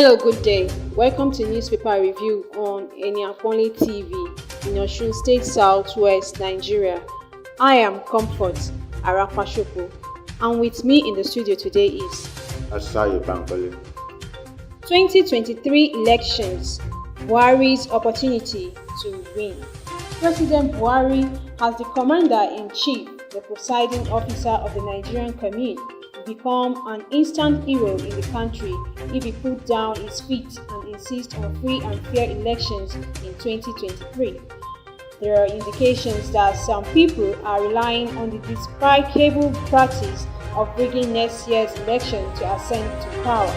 Hello, good day. Welcome to Newspaper Review on Eniaponle TV in Osun State, Southwest, Nigeria. I am Comfort Arapashopo, and with me in the studio today is Asayo Bankole. 2023 elections, Buhari's opportunity to win. President Buhari, as the Commander-in-Chief, the presiding officer of the Nigerian Commune, become an instant hero in the country if he put down his feet and insists on free and fair elections in 2023. There are indications that some people are relying on the despicable practice of rigging next year's election to ascend to power.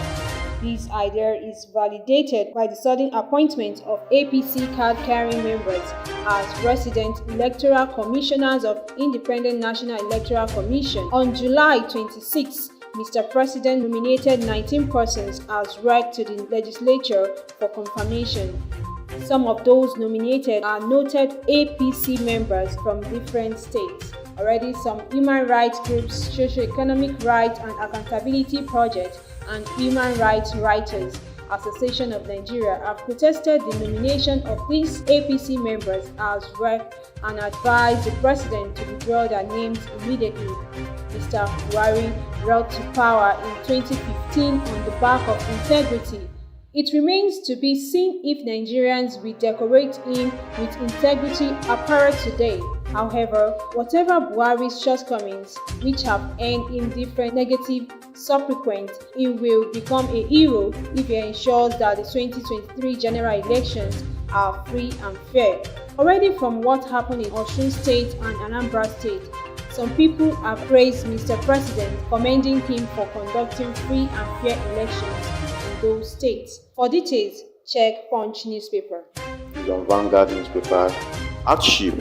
This idea is validated by the sudden appointment of APC card-carrying members as resident electoral commissioners of Independent National Electoral Commission. On July 26, Mr. President nominated 19 persons as read to the legislature for confirmation. Some of those nominated are noted APC members from different states. Already, some human rights groups, Socio-Economic Rights and Accountability Project, and Human Rights Writers Association of Nigeria have protested the nomination of these APC members as rep and advised the president to withdraw their names immediately. Mr. Buhari rose to power in 2015 on the back of integrity. It remains to be seen if Nigerians will decorate him with integrity apparel today. However, whatever Buhari's shortcomings, which have earned him different negative subsequent, he will become a hero if he ensures that the 2023 general elections are free and fair. Already from what happened in Osun State and Anambra State, some people have praised Mr. President, commending him for conducting free and fair elections in those states. For details, check Punch newspaper. It's on Vanguard newspaper. Hardship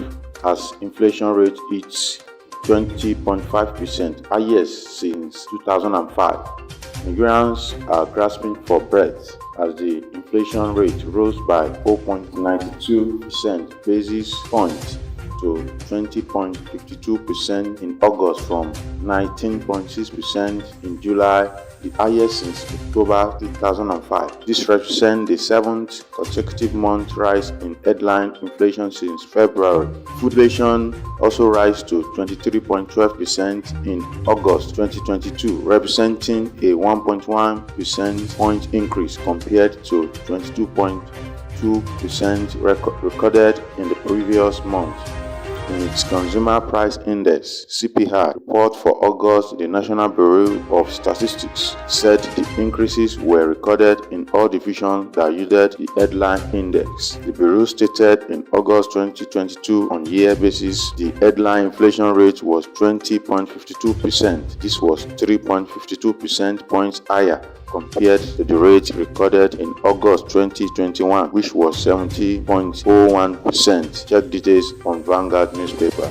as inflation rate hits 20.5%, highest since 2005. Nigerians are grasping for breath as the inflation rate rose by 4.92% basis points to 20.52% in August from 19.6% in July, the highest since October 2005. This represents the seventh consecutive month rise in headline inflation since February. Food inflation also rose to 23.12% in August 2022, representing a 1.1% point increase compared to 22.2% recorded in the previous month. In its Consumer Price Index (CPI) report for August, the National Bureau of Statistics said the increases were recorded in all divisions that yielded the headline index. The Bureau stated in August 2022 on year basis, the headline inflation rate was 20.52%. This was 3.52% points higher compared to the rate recorded in August 2021, which was 70.01%. Check details on Vanguard newspaper.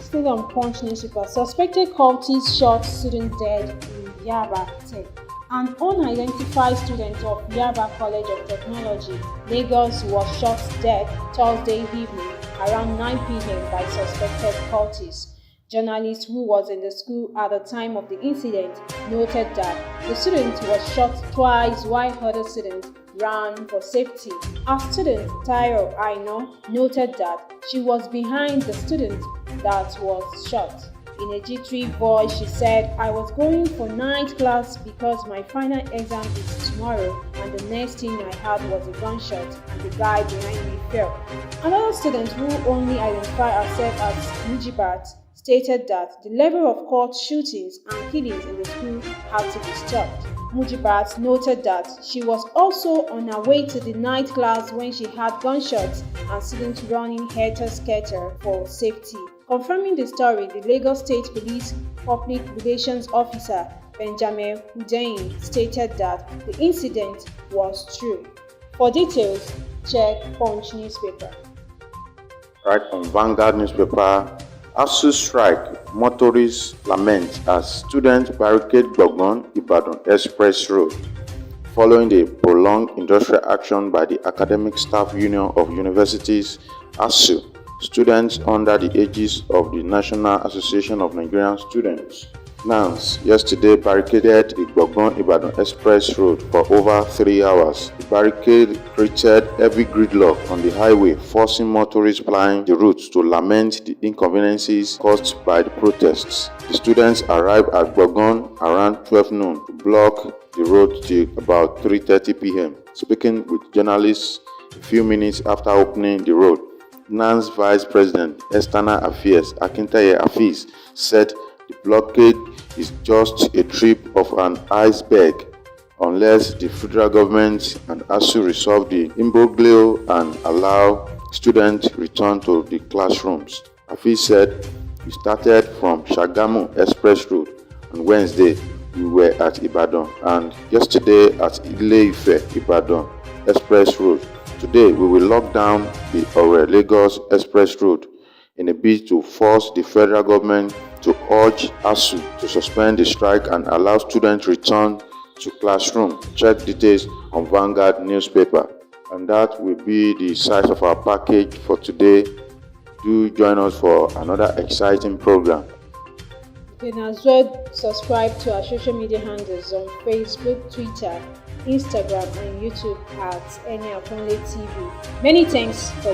Still on Punch newspaper, suspected cultists shot student dead in Yaba Tech. An unidentified student of Yaba College of Technology, Lagos, was shot dead Thursday evening around 9 p.m. by suspected cultists. Journalist who was in the school at the time of the incident noted that the student was shot twice while other students ran for safety. A student, Tayo Aino, noted that she was behind the student that was shot. In a jittery voice, she said, "I was going for night class because my final exam is tomorrow, and the next thing I heard was a gunshot and the guy behind me fell." Another student, who only identified herself as Mujibat, stated that the level of court shootings and killings in the school had to be stopped. Mujibat noted that she was also on her way to the night class when she heard gunshots and students running helter-skelter for safety. Confirming the story, the Lagos State Police Public Relations Officer Benjamin Hundeyin stated that the incident was true. For details, check Punch newspaper. Right on Vanguard newspaper. ASUU strike, motorists lament as students barricade Gbogbon Ibadan Express Road. Following the prolonged industrial action by the Academic Staff Union of Universities, ASUU, students under the aegis of the National Association of Nigerian Students NANS yesterday barricaded the Gbọ̀ngán-Ìbàdàn Express Road for over 3 hours. The barricade created heavy gridlock on the highway, forcing motorists plying the route to lament the inconveniences caused by the protests. The students arrived at Gbọ̀ngán around 12 noon to block the road till about 3:30 p.m. Speaking with journalists a few minutes after opening the road, NANS Vice President External Affairs Akintaye Afeez said the blockade is just a tip of an iceberg unless the federal government and ASUU resolve the imbroglio and allow students return to the classrooms. Afeez said, "We started from Shagamu Express Road on Wednesday. We were at Ibadan, and yesterday at Ile-Ife Ibadan Express Road. Today we will lock down the Ore-Lagos Express Road in a bid to force the federal government to urge ASUU to suspend the strike and allow students return to classroom." Check details on Vanguard newspaper. And that will be the size of our package for today. Do join us for another exciting program. You can as well subscribe to our social media handles on Facebook, Twitter, Instagram, and YouTube at Enya TV. Many thanks for